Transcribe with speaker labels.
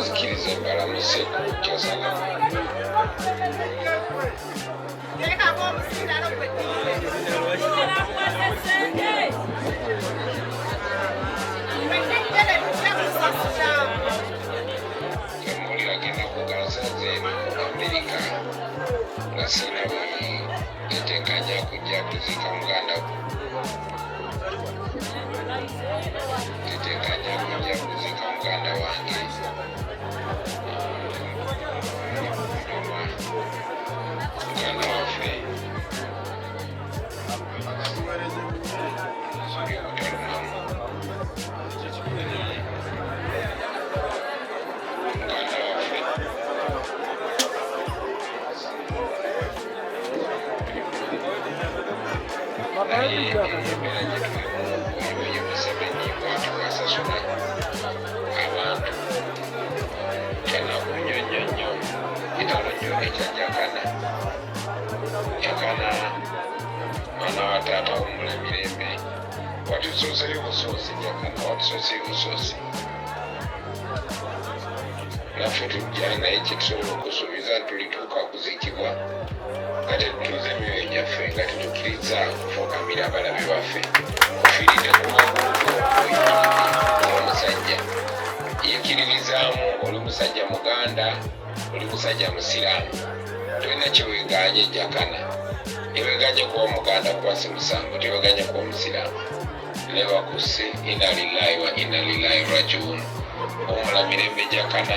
Speaker 1: Uzikiriza embalamuze kyosala emuli agenda kugaza zeno Amerika nga Sinabayi yatekanya kujja kuzika muganda yatekanya kujja kuzika muganda wange muganda waffe Jakana mwana wa tata w'omula mirembe watusoseyo busoose Jakana watusoseyo busoose naffe tujja naye kyetusobola okusuubiza tulituuka kuzikibwa nga tetutuuza emyoyo gyaffe nga tetukkiriza kufuukamira abalabe baffe ofiiridde ku omusajja yekkiririzaamu oli musajja muganda oli musajja musiraamu tolina kyeweeganye Jakana eweeganye kuba omuganda kwasi musango teweeganye kuba omusiraamu nebakusse inna lillahi wa inna ilaihi rajiun omula mirembe Jakana